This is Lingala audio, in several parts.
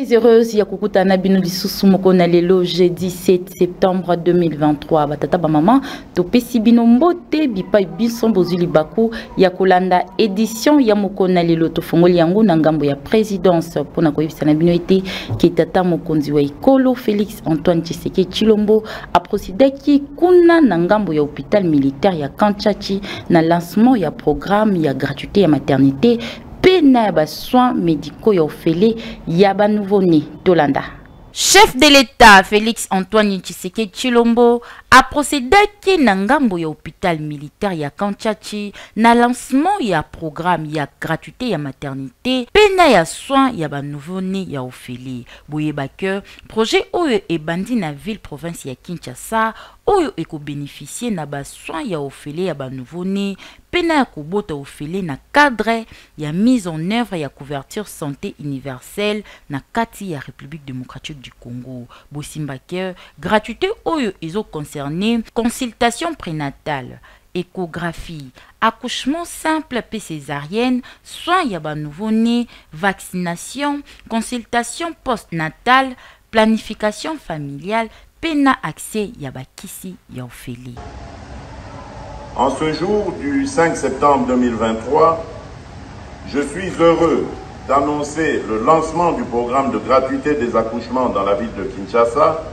Très heureuse ya kukutana bino lisusu moko na lelo jeudi 7 septembre 2023 batata ba maman topesi bino mbote bipai biso bozuli baku ya kolanda édition ya moko na lelo tofongoli yango na ngambo ya présidence pona koyebisa na bino ete kitata mokonzi wa ikolo Félix Antoine Tshisekedi Tshilombo aprosidaki kuna na ngambo ya hôpital militaire ya Kanchachi na lancement ya programme ya gratuité ya maternité pena ba soins médicaux ya ofele ya ba nouveau-né Tolanda. Chef de l'État Félix Antoine Tshisekedi Tshilombo a procédé na ngambo ya hôpital militaire ya Kanchachi na lancement ya programme ya gratuité ya maternité pena ya soins ya ba nouveau-né ya ofele. Boyeba que projet oyo ebandi na ville province ya Kinshasa oyo eko bénéficier na ba soins ya ofele ya ba nouveau-né pena ya kobota ofele na cadre ya mise en œuvre ya couverture santé universelle na kati ya République démocratique du Congo. Bosimba que gratuité oyo iso concerné consultation prénatale, échographie, accouchement simple et césarienne, soins ya ba nouveau-né, vaccination, consultation postnatale, planification familiale, pena accès ya ba kisi ya ofele. En ce jour du 5 septembre 2023, je suis heureux d'annoncer le lancement du programme de gratuité des accouchements dans la ville de Kinshasa,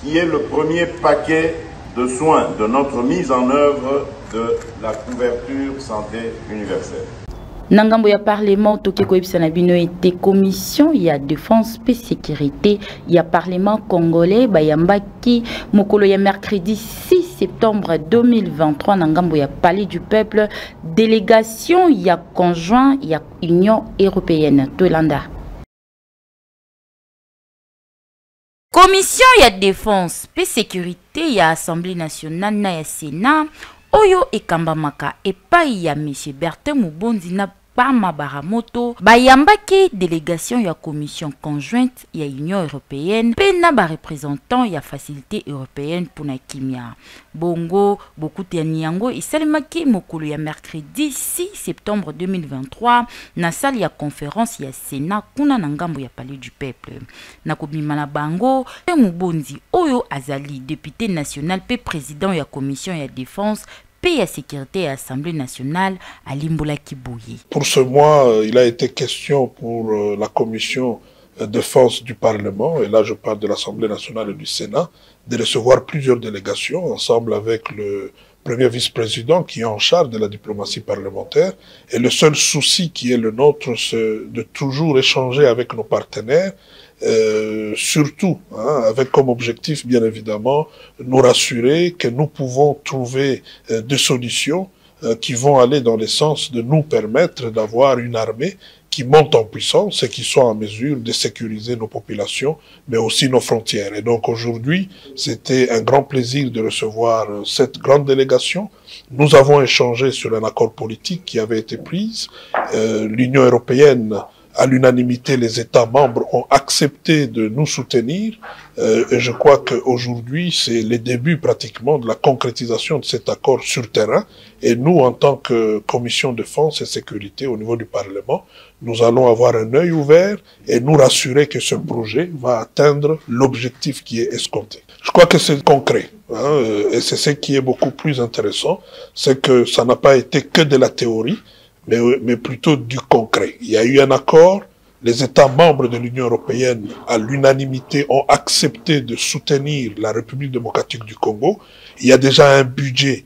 qui est le premier paquet de soins de notre mise en œuvre de la couverture santé universelle. Nangambo ya parlement toke koyebisa na bino ete commission ya défense et sécurité ya parlement congolais bayambaki mokolo ya mercredi 6 septembre 2023 nangambo ya palais du peuple délégation ya conjoint ya Union européenne Tolanda. Commission ya défense et sécurité ya Assemblée nationale na ya Sénat oyo ekambamaka epai ya M. Bertin Mubondi na Parma Baramoto bayambaki délégation ya commission conjointe ya Union européenne pena ba représentant ya facilité européenne pour na kimia bongo bokutani yango isalimaki mokolo ya mercredi 6 septembre 2023 na salle ya conférence ya Sénat kuna na ngambo ya palais du peuple na kobima na bango Mubondi oyo azali député national pe président ya commission ya défense paix et sécurité à l'Assemblée nationale à Limbola Kibouye. Pour ce mois, il a été question pour la commission défense du Parlement, et là je parle de l'Assemblée nationale et du Sénat, de recevoir plusieurs délégations ensemble avec le premier vice-président qui est en charge de la diplomatie parlementaire. Et le seul souci qui est le nôtre, c'est de toujours échanger avec nos partenaires, surtout avec comme objectif bien évidemment nous rassurer que nous pouvons trouver des solutions qui vont aller dans le sens de nous permettre d'avoir une armée qui monte en puissance et qui soit en mesure de sécuriser nos populations, mais aussi nos frontières. Et donc aujourd'hui, c'était un grand plaisir de recevoir cette grande délégation. Nous avons échangé sur un accord politique qui avait été pris. L'Union européenne, à l'unanimité, les États membres ont accepté de nous soutenir. Et je crois qu'aujourd'hui, c'est le début pratiquement de la concrétisation de cet accord sur terrain. Et nous, en tant que commission défense et sécurité au niveau du Parlement, nous allons avoir un œil ouvert et nous rassurer que ce projet va atteindre l'objectif qui est escompté. Je crois que c'est concret. Et c'est ce qui est beaucoup plus intéressant, c'est que ça n'a pas été que de la théorie, mais plutôt du concret. Il y a eu un accord, les États membres de l'Union européenne, à l'unanimité, ont accepté de soutenir la République démocratique du Congo. Il y a déjà un budget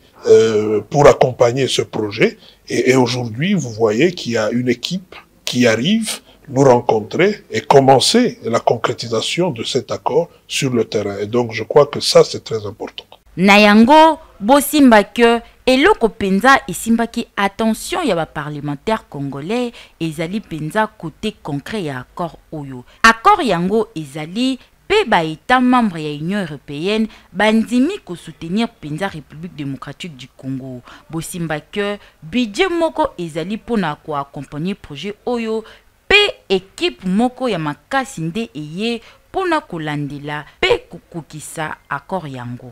pour accompagner ce projet. Et aujourd'hui, vous voyez qu'il y a une équipe qui arrive nous rencontrer et commencer la concrétisation de cet accord sur le terrain. Et donc, je crois que ça, c'est très important. Nayango, bosimba que eloko penza isimbaki attention ya ba parlementaire congolais ezali penza côté concret ya accord oyo. Accord yango ezali pe ba état membre ya Union européenne bandimi ko soutenir penza République démocratique du Congo. Bosimba que budget moko ezali pona ko accompagner projet oyo pe équipe moko ya makasi nde eye pona kolandela pe kukukisa accord yango.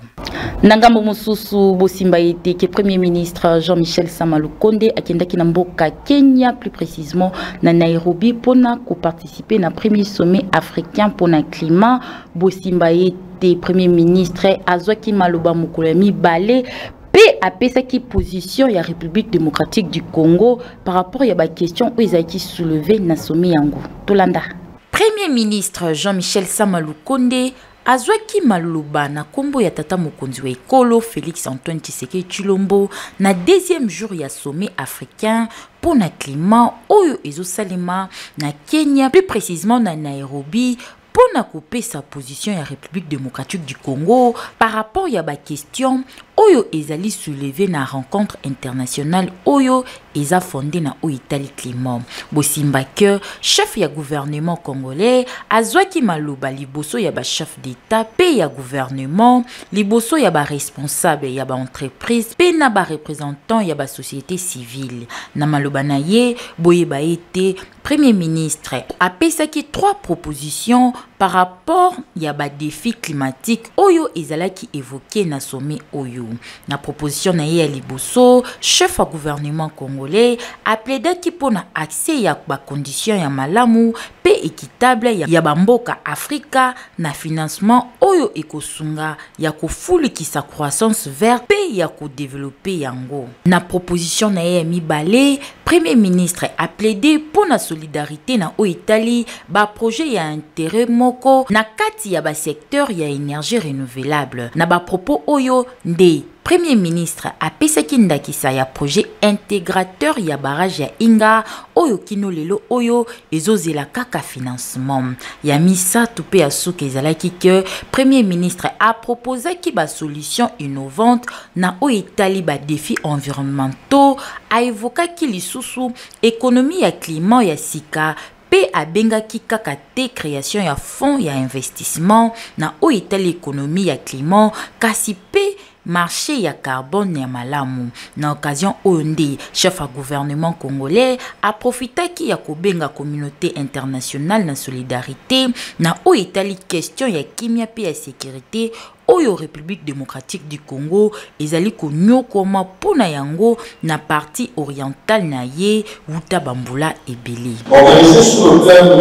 Nangambo Mususu Bosimba était que Premier ministre Jean-Michel Sama Lukonde akendaki na mboka Kenya, plus précisément na Nairobi, pour participer na premier sommet africain pour le climat. Bosimba était Premier ministre Azwaki Maloba Mukolemi Balé P a qui position la République démocratique du Congo par rapport à la question où ils ont été soulevés na sommet yango. Tolanda. Premier ministre Jean-Michel Sama Lukonde Azwaki Maloba na kombo ya tata mokonzi wa ekolo Félix Antoine Tshisekedi Tshilombo na deuxième jour ya sommet africain pour le climat oyo ezosalema na Kenya, plus précisément na Nairobi, pour na couper sa position la République démocratique du Congo par rapport à la question oyo ezali soulevé na rencontre internationale oyo eza fondé na Italie climat. Bosimba que chef ya gouvernement congolais azwaki maloba liboso ya ba chef d'état pe ya gouvernement liboso ya ba responsable ya ba entreprise pe na ba représentant ya ba société civile. Na maloba na ye boyeba été Premier ministre apesaki 3 propositions par rapport ya ba défi climatique oyo ezalaki évoqué na sommet oyo. Na proposition na ye liboso chef à gouvernement congolais a plaidé pour na accès ya ba condition ya malamu pe équitable ya bamboka Afrika na financement oyo ekosunga ya kofuli ki sa croissance verte pe ya ko développer yango. Na proposition na ye mibale Premier ministre a plaidé pour na solidarité na Italie ba projet ya intérêt moko na kati ya ba secteur ya énergie renouvelable. Na ba propos oyo nde Premier ministre a pesaki ndakisa ya projet intégrateur ya barrage ya Inga oyo kino lelo oyo ezozela kaka financement. Ya misa tupe asuke ezalaki que Premier ministre a proposé ki ba solution innovante na Italie ba défis environnementaux a évoqué ki lisusu économie ya climat ya sika pe abengaki kaka te création ya fonds ya investissement na Italie économie ya climat kasi pe marché ya carbone ya malamu. Na occasion onde chef à gouvernement congolais a profité ki ya kobenga communauté internationale na solidarité na Italie question ya kimia pe ya sécurité oyo République démocratique du Congo ezali konyokoma pona yango na partie orientale na ye wuta bambula ebele. Organisé sur le thème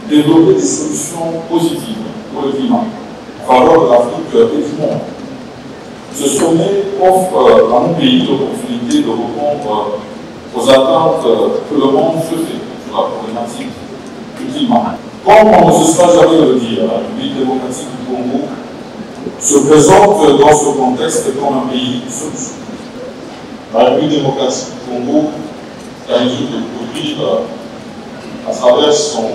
développer des solutions positives pour le climat en faveur de l'Afrique et du monde. Ce sommet offre à mon pays l'opportunité de répondre aux attentes que le monde se fait sur la problématique du climat. Comme on ne se sera jamais le dire, la République démocratique du Congo se présente dans ce contexte comme un pays de solutions. La République démocratique du Congo a résolu de produire à travers son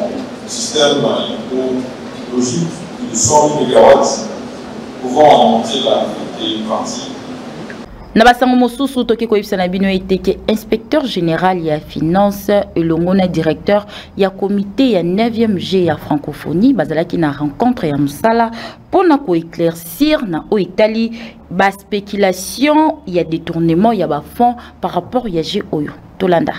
système hydrologique de 100 MW pouvant alimenter la Nabasango mosusu toki koyebisa na bino eteke inspecteur général ya finance elongona directeur ya comité ya 9e G ya francophonie bazalaki na rencontre ya musala pona ko éclaircir na Italie ba spéculation ya détournement ya ba fonds par rapport ya G oyo Tolanda.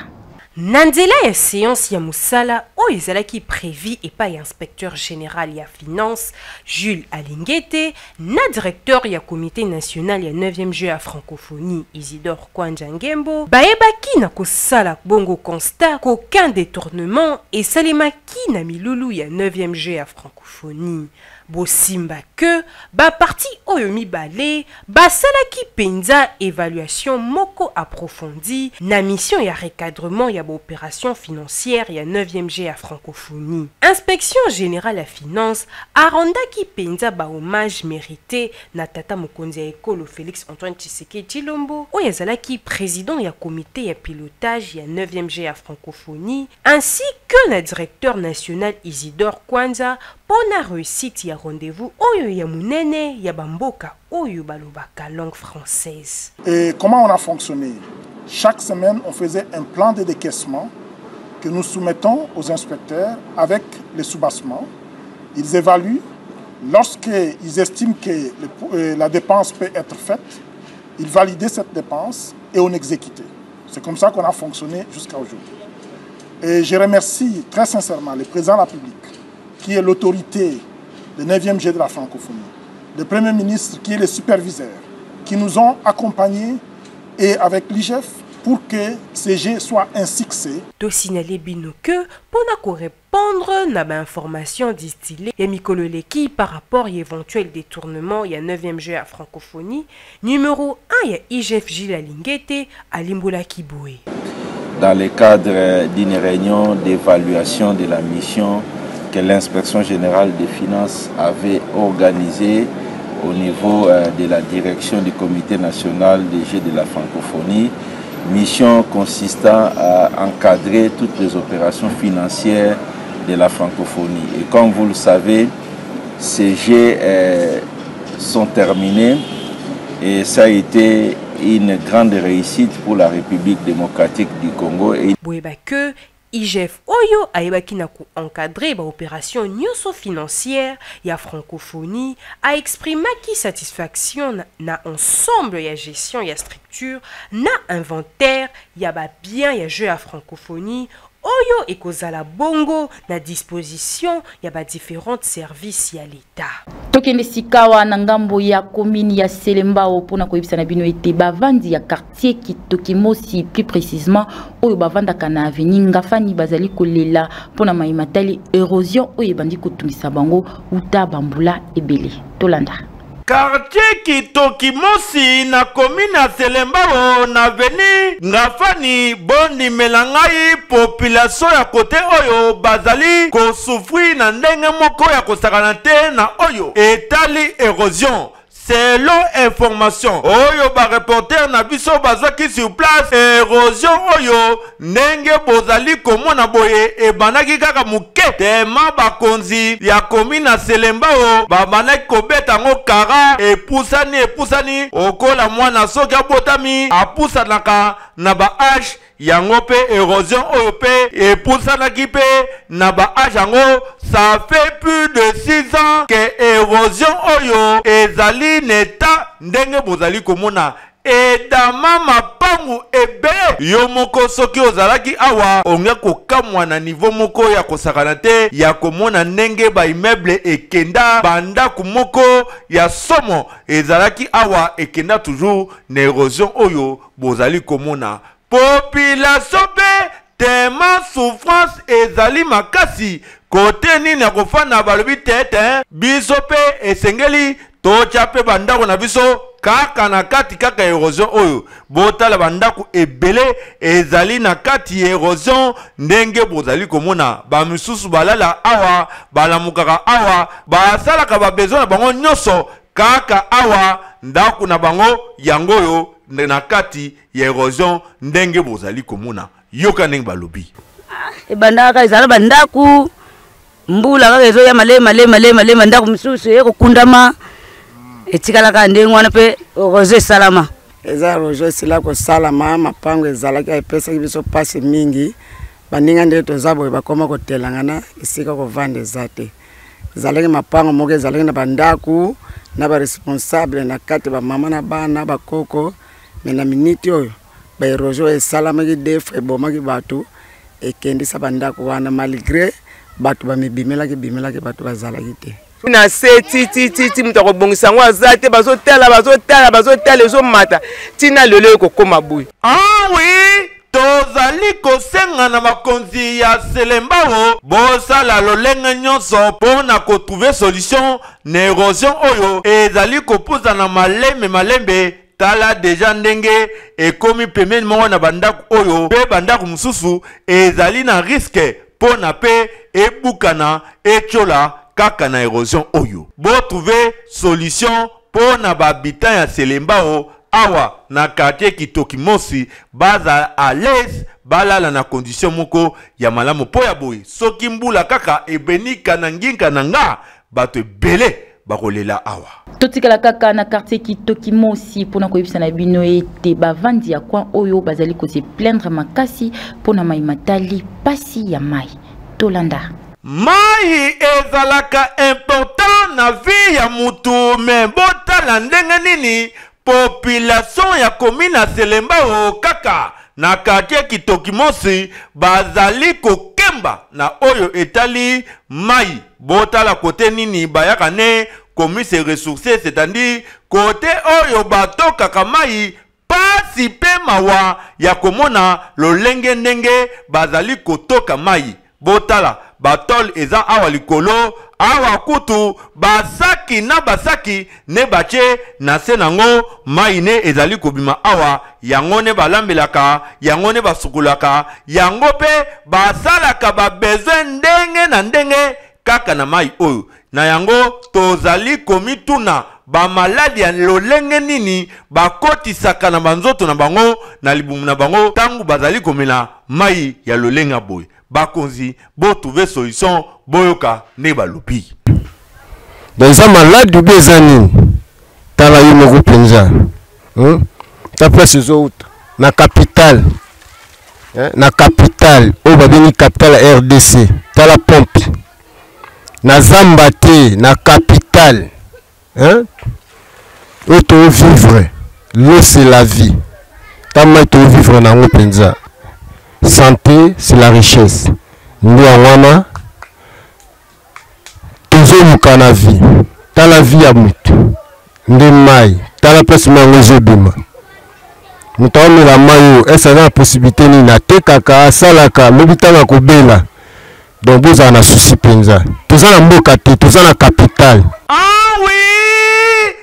Nandela ya séance ya musala o ezalaki prévu et pas inspecteur général ya finance Jules Alingete na directeur ya comité national ya 9e G à francophonie Isidore Kwanjangembo baebaki na kosala bongo constat qu'aucun détournement et salemaki na milulu ya 9e G à francophonie. Bosimba que ba parti oyo mibale basalaki penza évaluation moko approfondie na mission ya recadrement ya opération financière ya 9e G à francophonie. Inspection générale à finance arondaki penza ba hommage mérité na tata mokonzi ya ekolo Félix Antoine Tshisekedi Tshilombo oyo azalaki président ya comité ya pilotage ya 9e G à francophonie ainsi que na directeur national Isidore Kwanza pour la réussite ya rendez-vous oyo ya munene ya bamboka oyo balobaka langue française. Et comment on a fonctionné? Chaque semaine, on faisait un plan de décaissement que nous soumettons aux inspecteurs avec les soubassements. Ils évaluent. Lorsqu'ils estiment que la dépense peut être faite, ils validaient cette dépense et on exécutait. C'est comme ça qu'on a fonctionné jusqu'à aujourd'hui. Et je remercie très sincèrement le président de la République, qui est l'autorité de 9e G de la francophonie, le Premier ministre qui est le superviseur, qui nous ont accompagnés et avec l'IGF pour que CG soit un succès. De signaler bino que pour répondre à l'information distillée et Mikolo Leki par rapport à éventuel détournement il y a 9e jeu à francophonie numéro 1 il y a IGF Gilles Alingete à Limbola Kiboué. Dans le cadre d'une réunion d'évaluation de la mission que l'inspection générale des finances avait organisée au niveau de la direction du comité national des jeux de la francophonie, mission consistant à encadrer toutes les opérations financières de la francophonie. Et comme vous le savez, ces jeux sont terminés et ça a été une grande réussite pour la République démocratique du Congo. Que IGF Oyo aibaki na ku encadrer ba opération nyoso financière ya francophonie a exprimé qui satisfaction na ensemble ya gestion ya structure na inventaire ya ba bien ya jeu à francophonie Oyo ekozala bongo na disposition ya ba différents services ya l'État. Tokende sikawa na ngambo ya commune ya Selembao pona koyebisa na bino ete bavandi ya quartier Kitoki Mosi plus précisément oyo bavanda kana avenue Ngafani bazali kolela pona maimatali érosion oyo bandi kotumisa bango uta bambula ebele tolanda. Quartier Kitoki Mosi na commune ya Selembao na veni Ngafani bondi melangai population ya kote oyo bazali ko souffrir na ndenge moko ya kosakana te na oyo etali érosion. Selon information oyo ba reporter na biso bazaki sur place érosion oyo ndenge bozali komona boye ebanaki kaka muke tema bakonzi ya commune na Selembao babanaki kobeta ngo kara epusani okola mwana soki abotami apusanaka na ba âge yango pe érosion oyo pe epusanaki pe na ba âge yango. Ça fait plus de 6 ans que érosion oyo ezali neta ndenge bozali komona edama mapangu ebe yo moko soki ozalaki awa onge kokamwa na niveau moko ya kosakana te ya komona ndenge ba immeuble ekenda bandaku moko ya somo ezalaki awa ekenda toujours na érosion oyo bozali komona. Population pe tema souffrance ezali makasi kote nini ya kofana balobi tete biso pe esengeli tocha pe bandako na biso kaka na kati kaka érosion oyo botala bandako ebele ezali na kati érosion ndenge bozali komona ba misusu balala awa balamukaka awa basalaka ba besoin na bango nyonso kaka awa ndako na bango yango oyo na kati ya érosion ndenge bozali komona yoka ndenge balobi ebandaka ezala bandaku mbula kaka ezo ya malema ndaku misusu ekokundama etikalaka ndenge wana pe roje salama eza roje sila ko salama mapango ezalaki epesaki biso pasi mingi baninga nde toza boye bakoma kotelangana esika kovanda eza te ezalaki mapango moko ezalaki na bandaku na ba responsable na kati ba mama na bana bakoko mais na minute oyo ba erosion esalamaki defu ebomaki bato ekendisa bandako wana malgré bato bimelaki bato bazalaki te na se ti mutako bongisa ngo azate bazotala ezomata tina lelo ekokoma boye. Ah oui, tozali kosenga na makonzi ya Selembao bosala lolenge nyonso pona ko trouver solution na érosion oyo ezali kopuza na malembe tala deja ndenge ekomi pembeni moko na bandaku oyo pe bandaku mususu ezali na risque pona pe ebukana echola kaka na érosion oyo. Bo trouver solution pona ba habitant ya Selembao awa na quartier Kitoki Mosi baza à l'aise balala na condition moko ya malamu po ya boy soki mbula kaka ebenika na nginga na nga bato ebele bakolela awa. Totikala kaka na quartier Kitoki Mosi pona koyebisa na bino ete bavandi ya kwa oyo bazali ko se plaindre makasi pona maimatali pasi ya mai tolanda. Mai ezalaka important na vie ya mutu me botala ndenge nini population ya commune na Selembao kaka na quartier Kitoki Mosi bazali kokemba na oyo etali mai botala kote nini bayaka ne commis se ressourcer, c'est-à-dire côté oyo bato kakamai pasi pe mawa ya komona lolenge ndenge bazali kotoka mai. Botala batol eza awa likolo awa kutu basaki na basaki ne bache na senango mai ne ezali kobima awa yango ne balambelaka yango ne basukulaka yango pe basalaka ba besoin ndenge na ndenge kaka na mai oyo na yango tozali komituna ba maladi ya lolenge nini bakotisaka na banzoto na bango na libumu na bango tangu bazali komela mai ya lolenga boy. Bakonzi bo trouver solution boyoka ne balopi. Dans un malade du bezani tala yo moko penza. Ta place les autres na capitale. Na capitale o babini capitale RDC tala pompe. Na Zambate na capitale. Où tu veux vivre, l'eau c'est la vie. Tant tu veux vivre dans le penza. Santé c'est la richesse. Nous avons toujours la vie. Dans la vie à mutu. Nous maï. Dans la place où bima. Nous avons la maillot. Est-ce la possibilité ni na tekaka salaka lobitanga kobela. Donc vous avez un souci penza. Tous en mboka te, tous en capitale. Ah oui.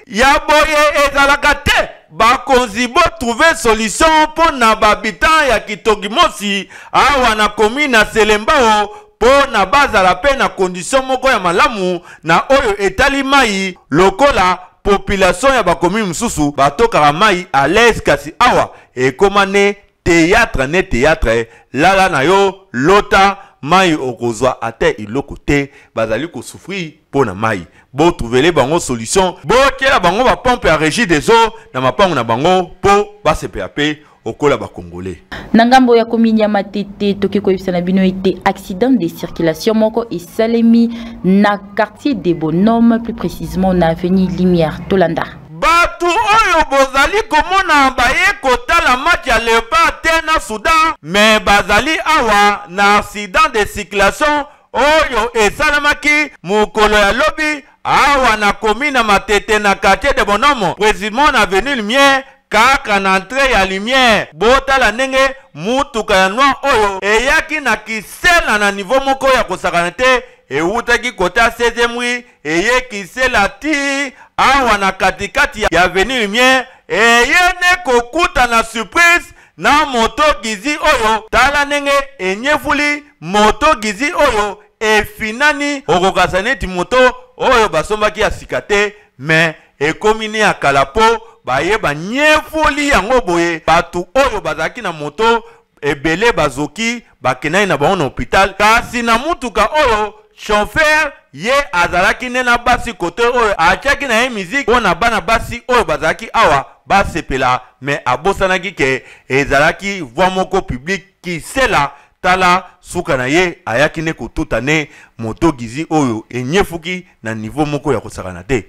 Yaboye ezalakate bakonzi bo trouver solution pour na babitan ya Kitogimosi awa na commune na Selembao pour na bazala pe na condition moko ya malamu na oyo etali mai lokola population ya ba commune mususu batoka mai à l'aise kasi awa e komane théâtre ne théâtre lala na yo lota mai okozwa ate iloko te bazali ko souffrir pour na mai. Bo trouver bango solution bo kela bango ba pompe à régie des eaux na mapango na bango po ba CPAP okola ba congolais. Nangambo ya komini ya Matete toki ko yebisa na bino ete accident de circulation moko et salemi na quartier des Bonhommes, plus précisément na avenue Lumière Tolanda. Batu oyo bozali komona baye kotala match ya Leopard na Soudan mais bazali awa na accident de circulation oyo esalamaki mukolo ya lobi awa na komina Matete na quartier de Bonhommes précisément na avenue Lumière kaka na entrée ya Lumière botala ndenge mutuka ya noir oyo eyaki na kisela na niveau moko ya kosakana te eutaki kota 16e rue eye kisela ti awa na katikati ya avenue Lumière eyene kokuta na surprise na moto gizi oyo tala ndenge enyefuli moto gizi oyo efinani okokasa neti moto oyo basombaki ya sika te mais ekomini ya kalapo baye banyefoli yango boye batu oyo bazaki na moto ebele bazoki bakenai na bango na hôpital kasi na mutuka oyo chauffeur ye azalaki nena basi kote oyo atiaki na ye musique mpona bana basi oyo bazalaki awa basepela mais abosanaki ke ezalaki voix moko publique kisela tala suka na ye ayaki ne kotuta ne moto gizi oyo enyefuki na niveau moko ya kosakana te.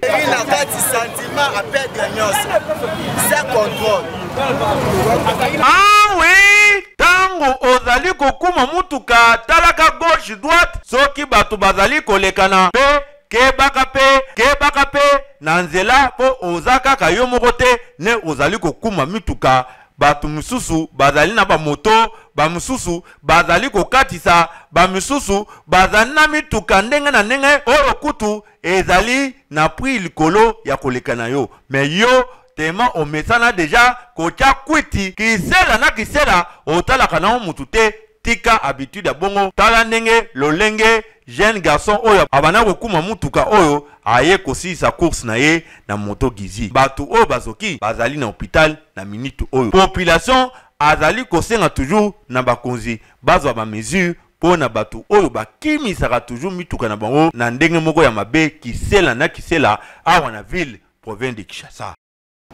Ah oui, tango ozali kokuma mutuka talaka gauche droite soki batu bazali kolekana pe kebaka pe na nzela po ozaka ka yo moko te ne ozali kokuma mituka batu mususu bazali na ba moto ba mususu bazali kokatisa ba mususu bazali na mituka ndenge na ndenge oyo kutu ezali na prix likolo ya kolekana yo mais yo tema omesana deja kocha kwiti kisela na kisela otalaka na mutu te tika habitude ya bongo tala ndenge lolenge jeune garçon oyo abana kokuma mutuka oyo aye kosisa course na ye na moto gizi batu oyo bazoki bazali na hôpital na minute oyo population azali kosenga toujours na bakonzi bazwa ba mesure po na batu oyo bakimisaka toujours mituka na bango na ndenge moko ya mabe kisela na kisela awa na ville province de Kinshasa.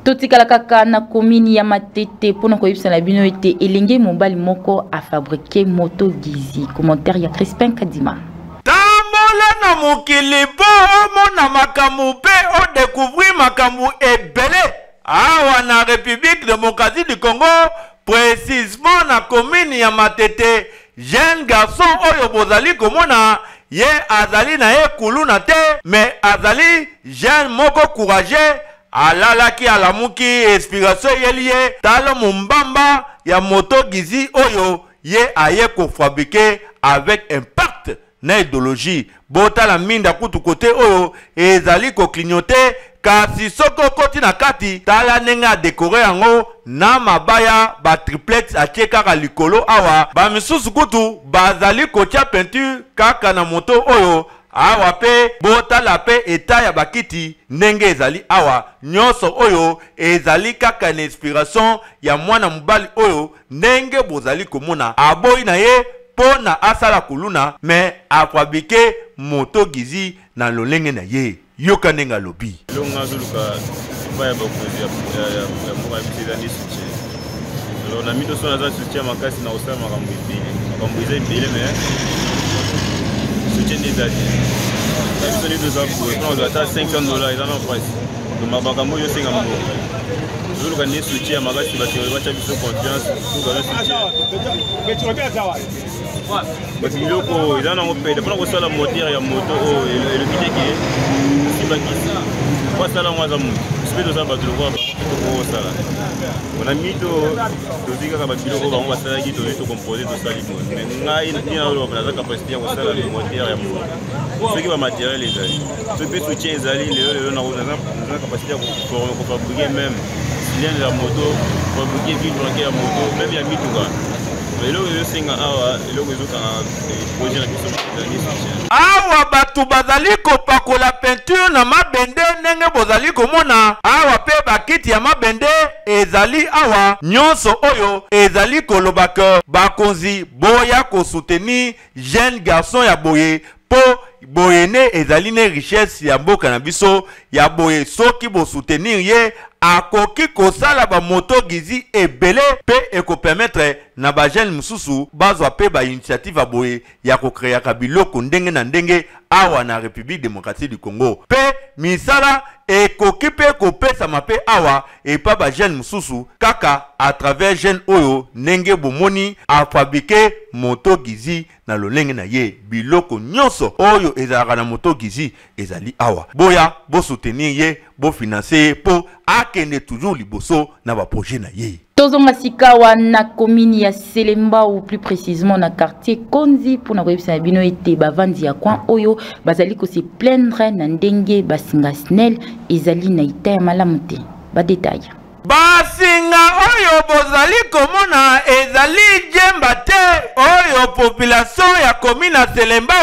Totikala kaka na komini ya Matete pona koyebisa na bino ete elenge mobali moko a fabriqué moto gizi. Commentaire ya Crispin Kadima. Tambola na mokili po omona makambo pe o découvrir makambo ebele awa na République démocratique du Congo précisément na komini ya Matete jeune garçon oyo bozali komona ye azali na ye kuluna te mais azali jeune moko courageux alalaki alamuki inspiration yeli ye talo mumbamba ya moto gizi oyo ye aye kofabriquer avec impact na idéologie botala minda kutu kote oyo ezali ko clignoter kasi soko koti na kati tala nenga décorer yango na mabaya ba triplex atie kaka likolo awa ba misusu kutu bazali kotia peinture kaka na moto oyo awa pe botala pe eta ya bakiti ndenge ezali awa nyonso oyo ezali kaka na inspiration ya mwana mobali oyo ndenge bozali komona aboyi na ye pona asala kuluna me afabrike moto gizi na lolenge na ye yoka ndenge alobi longa zuluka baya bakozi ya moka mpila ni soutien alors na mito sona za soutien makasi na osala makambo eza ebele me soutien ezali biso ni toza pour ata $500 eza na price donc makambo oyo osenga mbongo zuluka ni soutien makasi bato batya biso confiance togaza soutien biloko eza nango pede mpona kosala moteur ya moto oyo elobi teke sibakisi po asala yango aza moto sipe toza bato lokola bango okosala mpona mito tozi kaka babiloko bango basalaki tozi tocompose tosali moto me ngai ntina oloba naza kapasité ya kosala moteur ya moto soki bamateriel ezali so mpe soutien ezali lelo naza kapasité ya kofabrike même cylindre ya moto fabrike ville blanke ya moto même ya mituka awa bato bazali kopakola peinture na mabende ndenge bozali komona awa pe bakiti ya mabende ezali awa nyonso oyo ezali kolobaka bakonzi boya kosoutenir jeune garçon ya boye po boye ne ezali ne richesse ya mboka na biso ya boye soki bosoutenir ye akoki kosala ba moto gizi ebele pe ekopermettre na ba jeune mususu bazwa pe ba initiative aboye ya kokreaka biloko ndenge na ndenge awa na République démocratique du Congo pe misala ekoki pe kopesa mape awa epa ba jeune mususu kaka à travers jeune oyo ndenge bomoni a fabriquer moto gizi na lolenge na ye biloko nyonso oyo ezalaka na moto gizi ezali awa boya bo soutenir ye bo financer ye po akende toujours liboso na ba projet na ye tozonga sikawa na commune ya Selemba ou plus précisément na quartier Konzi pour na koyebisa bino ete bavandi ya coin oyo bazali ko se plaindre na ndenge basinga snel ezali na ita ya malamu te ba détail basinga oyo bozali komona ezali jemba te oyo population ya commune ya Selemba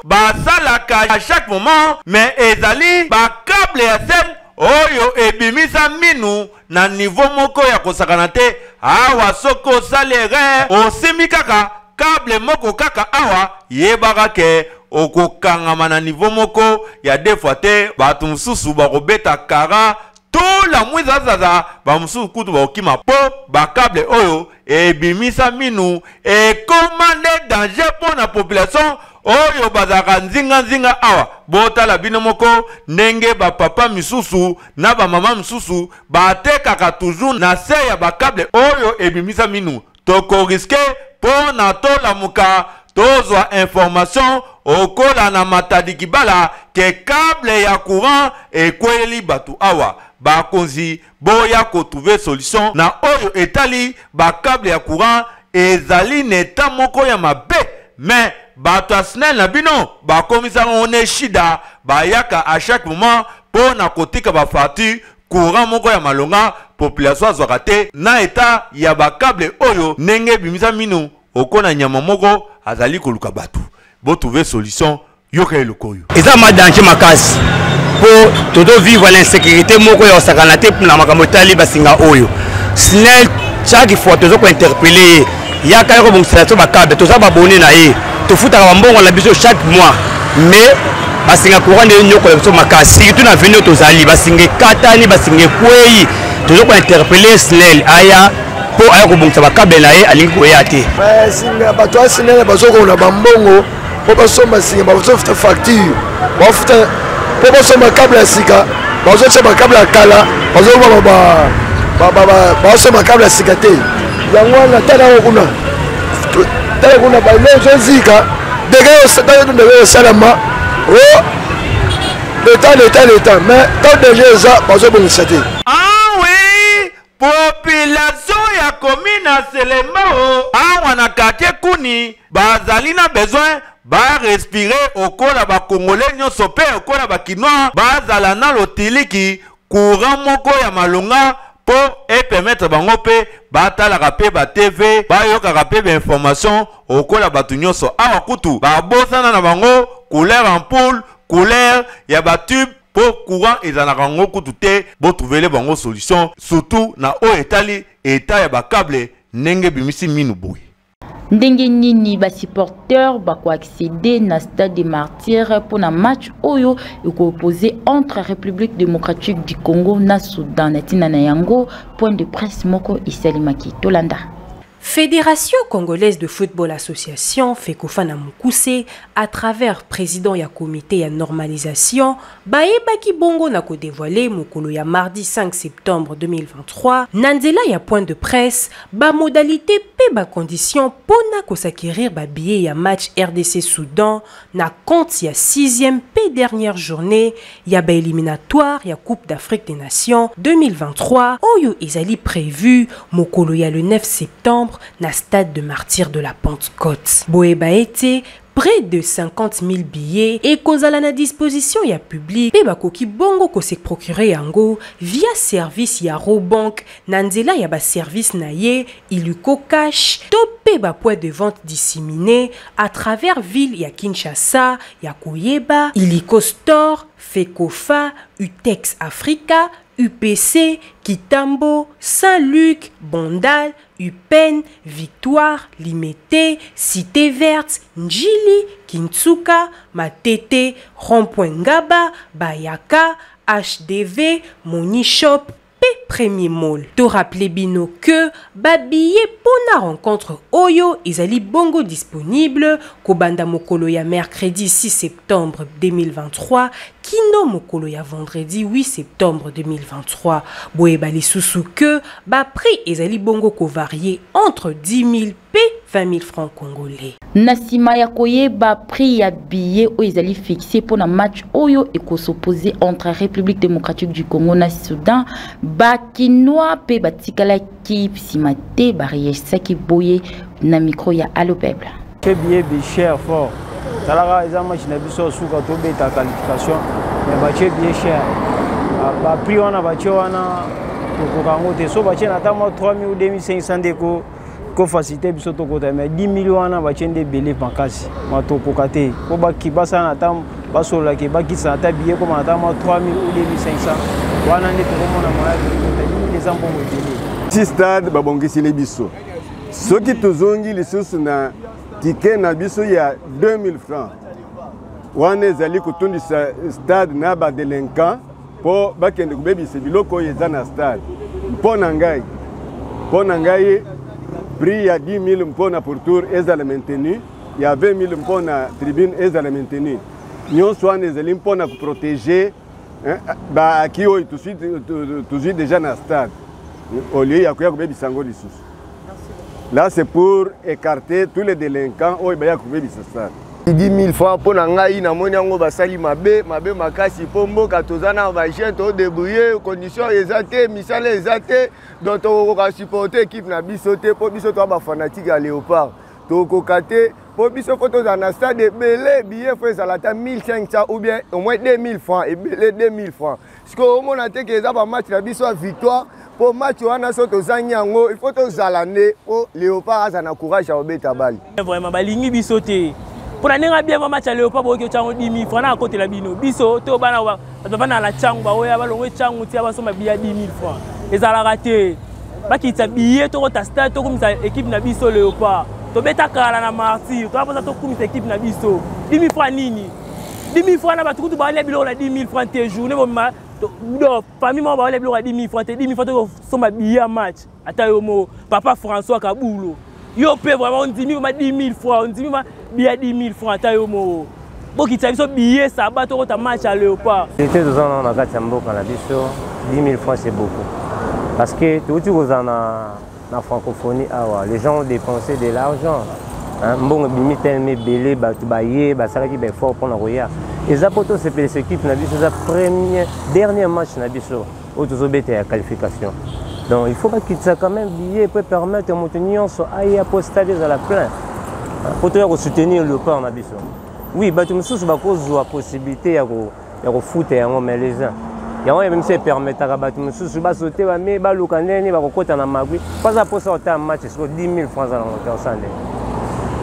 basalaka à chaque moment mais ezali ba câble ya sel oyo ebimisa minu na niveau moko ya kosakana te awa soko salere osimi kaka câble moko kaka awa yebaka ke okokangama na niveau moko ya deux fois te bato mususu bakobeta kara to la mwizazaza ba mususu kutu bakokima po bakable oyo ebimisa minu ekomande danger po na population oyo bazaka nzinga awa botala bino moko ndenge ba papa misusu na ba mama misusu batekaka toujours na se ya bakable oyo ebimisa minu toko riske po na tolamuka tozwa information okola na matadi kibala ke câble ya courant ekweli batu awa bakonzi boya ko trouver solution na oyo etali ba câble ya courant ezali neta moko ya mabe mais bato asnel na bino bakomisa one shida bayaka à chaque moment po na kotika ba facture courant moko ya malonga population azwaka te na eta ya ba câble oyo ndenge bimisa minu okona nyama moko azali koluka batu bo trouver solution yoka elokoyo eza ma danger makasi po todo vivre l'insécurité moko ya osakana te na makambo tali basinga oyo snel chaque fois tozo ko interpeller yaka ko bongisa to bakabe toza babone na ye tofutaka bambongo na biso chaque mois mais basinga courant de nyoko la biso makasi surtout na venir tozali basinga katani basinga kwei tozo ko interpeller snel aya po aya ko bongisa bakabe na ye alingi ko ya te basinga bato asinele bazoko na bambongo po basomba singa bazofuta facture bafuta po basomba câble ya sika bazotia bakable ya kala basomba câble ya sika te yango wana tala kuna balezozika ndenge osalama l'état mais tant déjà eza bazobongisa te. Ah oui, population ya commune ya Selembao awa na quartier Kuni bazali na besoin ba respirer okola ba congolais nyonso pe okola ba kinois bazala na lotiliki courant moko ya malonga po et permettre bango pe batalaka pe ba TV bayokaka pe ba information okola batu nyonso awa kutu babosana na bango couleur ampoule couleur ya ba tube pour courant ezalaka ngo kutu te bo trouver les bango solution surtout na o etali eta ya ba câble ndenge bimisi minu boy. Ndenge nini ba supporters bako accéder na stade des martyrs pour un match oyo opposé entre République démocratique du Congo na Soudan natina na yango point de presse moko isalimaki tolanda. Fédération congolaise de football association Fekofana Mukuse à travers président ya comité ya normalisation baebaki bongo na ko dévoiler mokolo ya mardi 5 septembre 2023 nanzela ya point de presse ba modalité pe ba condition pona ko s'acquérir ba billet ya match RDC Soudan na compte ya 6e pe dernière journée ya ba éliminatoire ya Coupe d'Afrique des Nations 2023 oyo ezali prévu mokolo ya le 9 septembre na stade de martyrs de la Pentecôte. Boeba été près de 50 000 billets et kozala na disposition ya public pe bakoki bongo ko se procurer yango via service ya Robank nanzela ya ba service na ye Iluko Cash to pe ba point de vente disséminé à travers ville ya Kinshasa ya Koyeba Iliko Store Fekofa Utex Africa UPC, Kitambo, Saint-Luc, Bondal, Upen, Victoire, Limité, Cité Verte, Njili, Kintsuka, Matete, Rond-Point Ngaba, Bayaka, HDV, Money Shop, Premier Mall. To rappeler bino que babillet pour la rencontre Oyo Izali Bongo disponible Kobanda Mokolo ya mercredi 6 septembre 2023 Kino Mokolo ya vendredi 8 septembre 2023. Boebali Soussou que ba prix Izali Bongo ko varié entre 10 000 P 20 000 francs congolais. Nasima ya koyeba prix ya billet o ezali fixé pour un match oyo eko s'opposer entre République démocratique du Congo na Soudan ba kinois pe batikala ki simate bariesa ki boye na micro ya Allo Peuple. Que billet cher fort. Talaga eza match na biso suka to beta qualification mais ba che billet cher. Ba prix wana ba che wana ko kango te so ba che na tamo 3000 ou 2500 deko ko facilité biso to kota mais 10 millions wana ba chende belé pankasi mato kokate ko ba kibasa na tam basola ke ba kisa ta billet ko na tamo 3000 ou 2500 wana ndi to mona mona ko les ambongo belé ci stade ba bongisi le biso soki tozongi lisusu na ticket na biso ya 2000 francs wana ezali kotundisa stade na ba delinquant po bakende kubebisa biloko eza na stade pona ngai prix ya 10 000 mpona pour tour ezala maintenu ya 20 000 mpona tribune ezala maintenu nyonso wana ezali mpona protéger ba aki oyo tozwi déjà na stade au lieu ya koya kobebisa yango lisusu. Là c'est pour écarter tous les délinquants oyo baya kobebisa stade. 10 000 francs pour ngai na moni yango basali mabe makasi po mboka tozana ba jeune to débrouiller condition ezate misala ezate donc to ko supporter équipe na biso te po biso to ba fanatique à Léopard to ko kate po biso ko to na stade belé billet faut ezala ta 1500 ou bien au moins 2000 francs et belé 2000 francs parce que au mona te que za ba match na biso victoire pour match wana so to zanyango il faut to zalane po Léopard azana courage à obeta bali vraiment balingi biso te. Pour aller bien match à Léopard, il y a 10 000 francs à côté de la bino. Biso, tu vas à la changba, tu vas à la changba, tu vas à 10 000 francs. Et ça l'a raté. Parce qu'il s'est habillé, tu vas à stade, tu vas à l'équipe de Biso Léopard. Tu vas à la martyr, tu vas à l'équipe de Biso. 10 000 francs nini. 10 000 francs, tu vas à 10 000 francs tes jours. Famille, tu vas à 10 000 francs. 10 000 francs, tu vas à billet match. Attends, papa François Kaboulou. Yo paie vraiment, on dit 10 000 francs, on dit bien 10 000 francs. Bon, qui t'avait billet, ça bat ton match à Léopard. C'était 2 ans dans la Gatambo, Canada, 10 000 francs c'est beaucoup. Parce que tout le monde en a la francophonie, les gens ont dépensé de l'argent. mbongo bimi tellement belé batu baye basalaki ba fort pour na roya eza poto c'est pour l'équipe na biso za dernier match na biso au tozobete ya qualification donc il faut pas qu'il ça quand même billet pour permettre à Montagnon so aille apostader à la plein pour te soutenir le port na biso oui batu mususu bakozwa possibilité ya ko foot ya ngoma les uns yango même se permettre à batu mususu ba sauter ba me ba lukanene ba kokota na magui pas à poser autant match sur 10 000 francs à l'encontre sande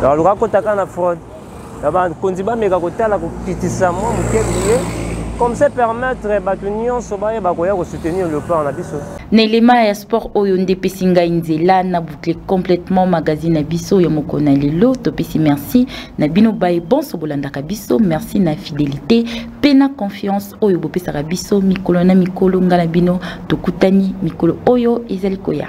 alors le rakotaka na fraude ba kondiba meka kotala ko kitisa mo mukebie comme ça permettre batu nyonso ba koya ko soutenir le port na biso Nelema ya sport oyo ndepesi ngai nzela na boucle complètement magazine na biso yo mokona lelo topesi merci na bino baye bon sobolandaka biso merci na fidélité pena confiance oyo bopesaka biso mikolo na mikolo ngala bino tokutani mikolo oyo ezali koya